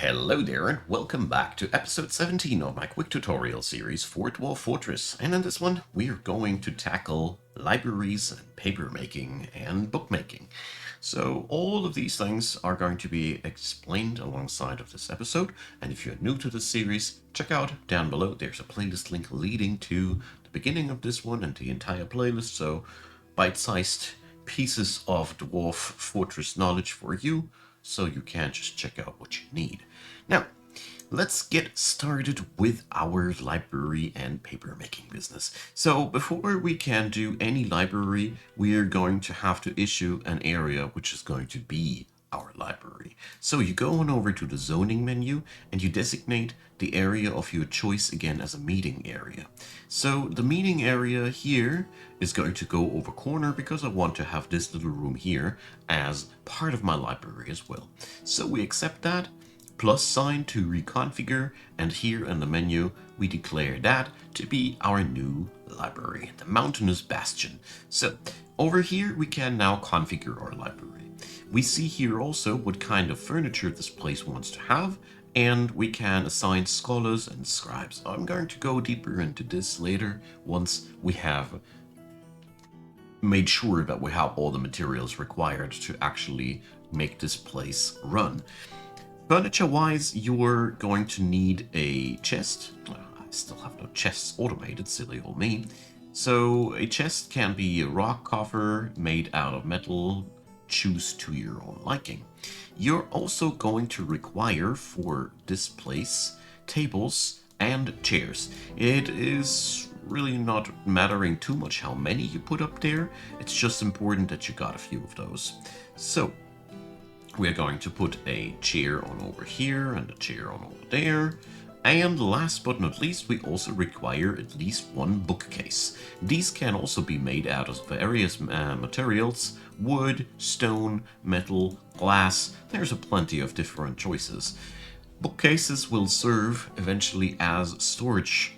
Hello there and welcome back to episode 17 of my quick tutorial series for Dwarf Fortress. And in this one we're going to tackle libraries and paper making and bookmaking. So all of these things are going to be explained alongside of this episode, and if you're new to the series, check out down below, there's a playlist link leading to the beginning of this one and the entire playlist, so bite-sized pieces of Dwarf Fortress knowledge for you, so you can just check out what you need. Now, let's get started with our library and paper making business. So before we can do any library, we are going to have to issue an area which is going to be our library. So you go on over to the zoning menu and you designate the area of your choice again as a meeting area. So the meeting area here is going to go over corner because I want to have this little room here as part of my library as well. So we accept that, plus sign to reconfigure, and here in the menu we declare that to be our new library, the Mountainous Bastion. So over here we can now configure our library. We see here also what kind of furniture this place wants to have, and we can assign scholars and scribes. I'm going to go deeper into this later once we have made sure that we have all the materials required to actually make this place run. Furniture-wise, you're going to need a chest. I still have no chests automated, silly old me. So a chest can be a rock coffer made out of metal. Choose to your own liking. You're also going to require for this place tables and chairs. It is really not mattering too much how many you put up there. It's just important that you got a few of those. So we're going to put a chair on over here and a chair on over there. And last but not least, we also require at least one bookcase. These can also be made out of various materials: wood, stone, metal, glass. There's a plenty of different choices. Bookcases will serve eventually as storage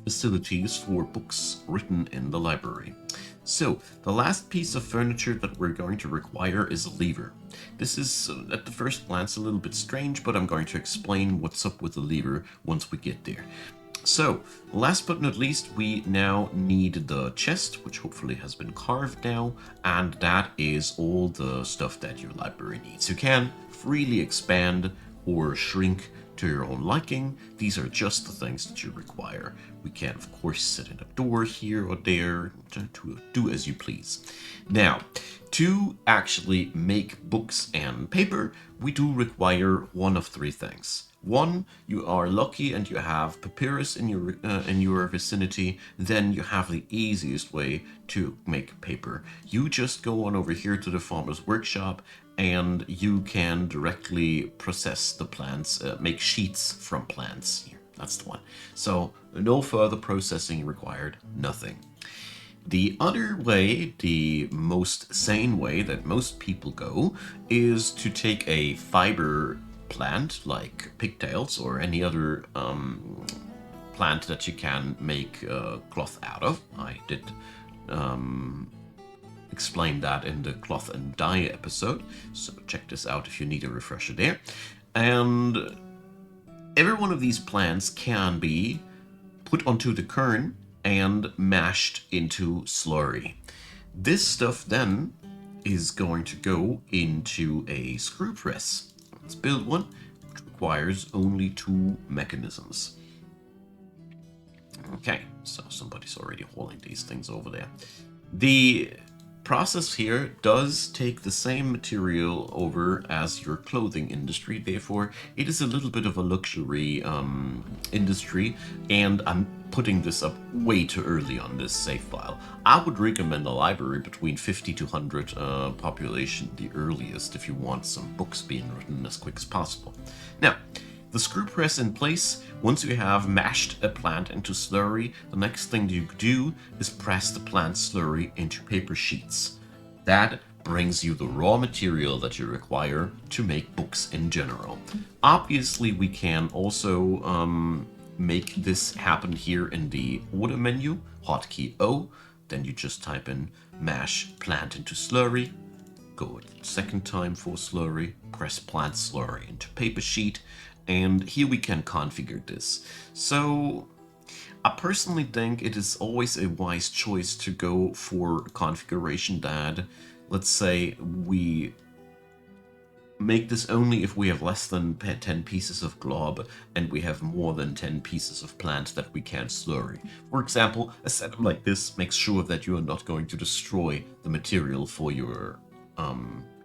facilities for books written in the library. So, the last piece of furniture that we're going to require is a lever. This is, at the first glance, a little bit strange, but I'm going to explain what's up with the lever once we get there. So, last but not least, we now need the chest, which hopefully has been carved now, and that is all the stuff that your library needs. You can freely expand or shrink to your own liking. These are just the things that you require. We can, of course, set in a door here or there to do as you please. Now, to actually make books and paper, we do require one of three things. One, you are lucky and you have papyrus in your vicinity, then you have the easiest way to make paper. You just go on over here to the farmer's workshop and you can directly process the plants, make sheets from plants. Here, that's the one. So no further processing required, nothing. The other way, the most sane way that most people go, is to take a fiber plant like pigtails or any other plant that you can make cloth out of. I did explain that in the cloth and dye episode, so check this out if you need a refresher there. And every one of these plants can be put onto the quern and mashed into slurry. This stuff then is going to go into a screw press. Let's build one, which requires only 2 mechanisms. Okay, so somebody's already hauling these things over there. The process here does take the same material over as your clothing industry, therefore it is a little bit of a luxury industry, and I'm putting this up way too early on this save file. I would recommend a library between 50 to 100 population, the earliest, if you want some books being written as quick as possible. Now, the screw press in place, once you have mashed a plant into slurry, the next thing you do is press the plant slurry into paper sheets. That brings you the raw material that you require to make books in general. Obviously, we can also make this happen here in the order menu, hotkey O, then you just type in mash plant into slurry, go a second time for slurry, press plant slurry into paper sheet, and here we can configure this. So I personally think it is always a wise choice to go for a configuration that, let's say, we make this only if we have less than 10 pieces of glob and we have more than 10 pieces of plant that we can slurry. For example, a setup like this makes sure that you are not going to destroy the material for your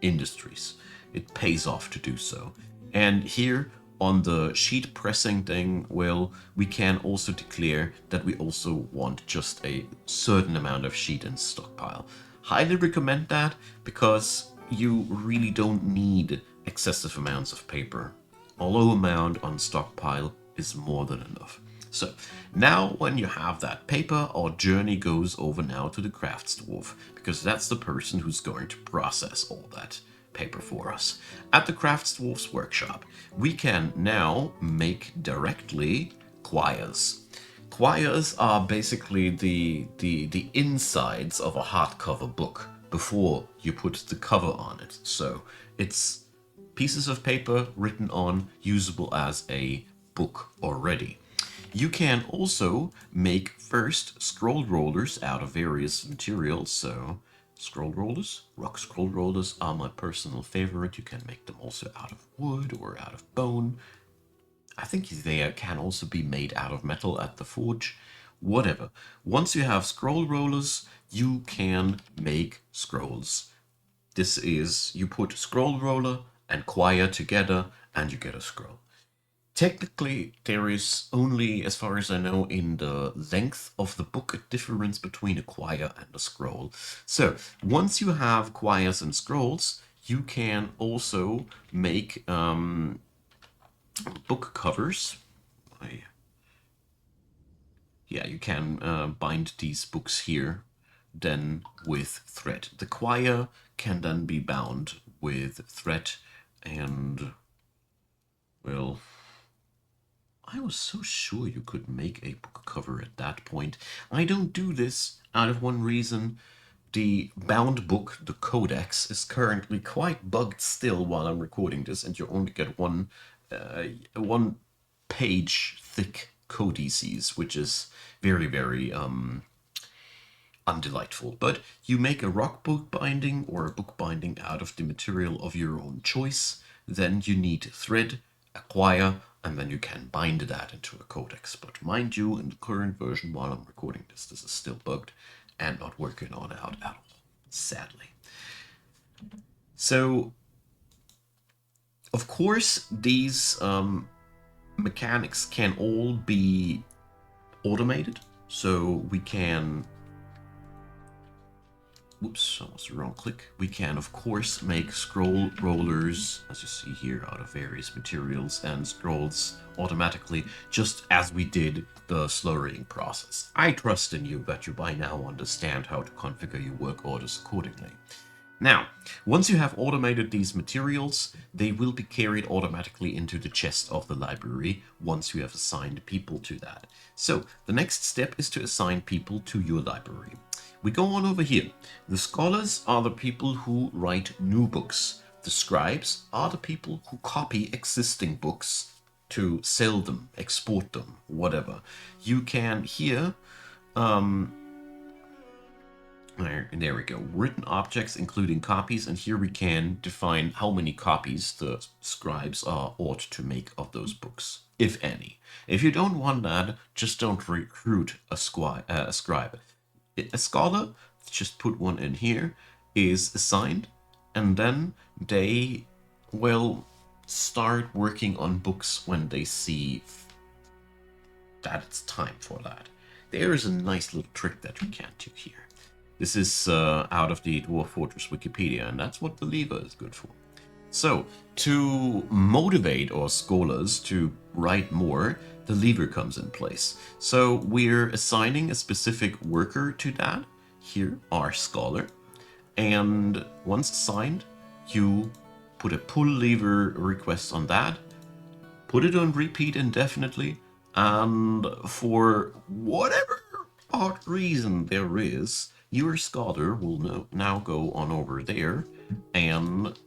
industries. It pays off to do so. And here on the sheet pressing thing, well, we can also declare that we also want just a certain amount of sheet in stockpile. Highly recommend that because you really don't need excessive amounts of paper. A low amount on stockpile is more than enough. So now when you have that paper, our journey goes over now to the crafts dwarf, because that's the person who's going to process all that paper for us. At the crafts dwarf's workshop, we can now make directly quires. Quires are basically the insides of a hardcover book before you put the cover on it. So it's pieces of paper written on, usable as a book already. You can also make first scroll rollers out of various materials. So scroll rollers, rock scroll rollers are my personal favorite. You can make them also out of wood or out of bone. I think they can also be made out of metal at the forge. Whatever. Once you have scroll rollers, you can make scrolls. This is, you put scroll roller and quire together and you get a scroll. Technically, there is only, as far as I know, in the length of the book, a difference between a quire and a scroll. So, once you have quires and scrolls, you can also make book covers. Yeah, you can bind these books here then with thread. The quire can then be bound with thread and, well, I was so sure you could make a book cover at that point. I don't do this out of one reason. The bound book, the codex, is currently quite bugged still while I'm recording this, and you only get one page thick codices, which is very, very undelightful. But you make a rock book binding or a book binding out of the material of your own choice. Then you need thread, a quire, and then you can bind that into a codex. But mind you, in the current version, while I'm recording this, this is still bugged and not working on out at all, sadly. So, of course, these mechanics can all be automated. So we can, whoops, almost the wrong click. We can, of course, make scroll rollers, as you see here, out of various materials and scrolls automatically, just as we did the slurrying process. I trust in you that you by now understand how to configure your work orders accordingly. Now, once you have automated these materials, they will be carried automatically into the chest of the library once you have assigned people to that. So, the next step is to assign people to your library. We go on over here. The scholars are the people who write new books. The scribes are the people who copy existing books to sell them, export them, whatever. You can here, there we go, written objects including copies, and here we can define how many copies the scribes ought to make of those books, if any. If you don't want that, just don't recruit a scribe. A scholar, just put one in here, is assigned, and then they will start working on books when they see that it's time for that. There is a nice little trick that we can do here. This is out of the Dwarf Fortress Wikipedia, and that's what the lever is good for. So, to motivate our scholars to write more, the lever comes in place. So we're assigning a specific worker to that. Here, our scholar. And once assigned, you put a pull lever request on that, put it on repeat indefinitely, and for whatever odd reason there is, your scholar will now go on over there and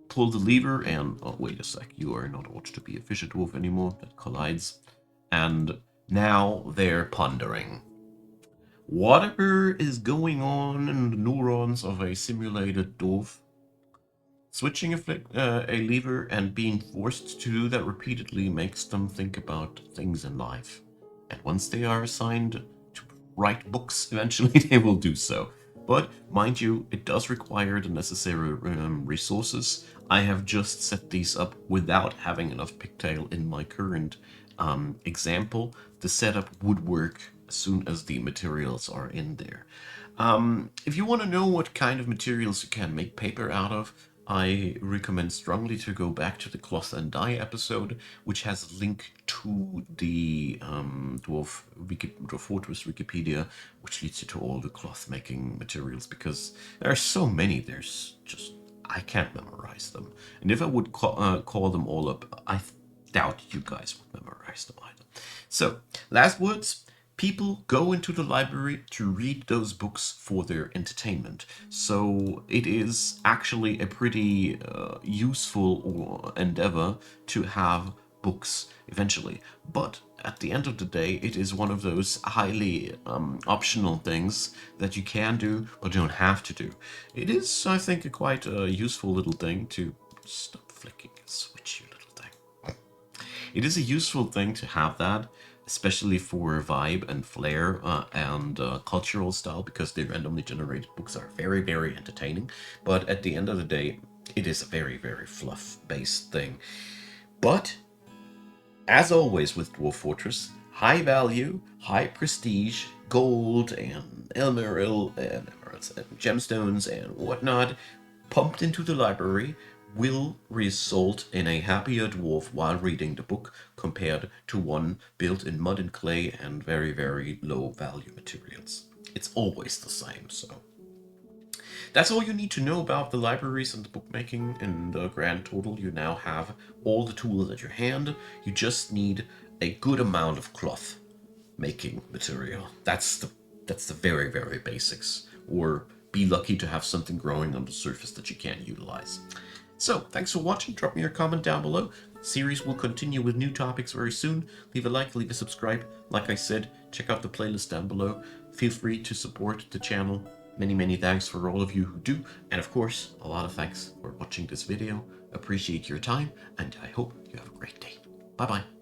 pull the lever and, oh, wait a sec, you are not ought to be a fisher dwarf anymore, that collides. And now they're pondering. Whatever is going on in the neurons of a simulated dwarf, switching a lever and being forced to do that repeatedly makes them think about things in life. And once they are assigned to write books, eventually they will do so. But mind you, it does require the necessary resources. I have just set these up without having enough pigtail in my current example. The setup would work as soon as the materials are in there. If you want to know what kind of materials you can make paper out of, I recommend strongly to go back to the cloth and dye episode, which has a link to the Dwarf Fortress Wikipedia, which leads you to all the cloth making materials, because there are so many, I can't memorize them. And if I would call them all up, I doubt you guys would memorize them either. So, last words. People go into the library to read those books for their entertainment. So it is actually a pretty useful endeavor to have books eventually. But at the end of the day, it is one of those highly optional things that you can do but don't have to do. It is, I think, a quite useful little thing to... Stop flicking a switch, you little thing. It is a useful thing to have that, especially for vibe and flair and cultural style, because the randomly generated books are very, very entertaining. But at the end of the day, it is a very, very fluff-based thing. But, as always with Dwarf Fortress, high value, high prestige, gold and emeralds and gemstones and whatnot pumped into the library will result in a happier dwarf while reading the book compared to one built in mud and clay and very, very low value materials. It's always the same, so. That's all you need to know about the libraries and the bookmaking. In the grand total, you now have all the tools at your hand. You just need a good amount of cloth making material. That's the very, very basics. Or be lucky to have something growing on the surface that you can utilize. So, thanks for watching. Drop me your comment down below. The series will continue with new topics very soon. Leave a like, leave a subscribe. Like I said, check out the playlist down below. Feel free to support the channel. Many, many thanks for all of you who do. And of course, a lot of thanks for watching this video. Appreciate your time, and I hope you have a great day. Bye-bye.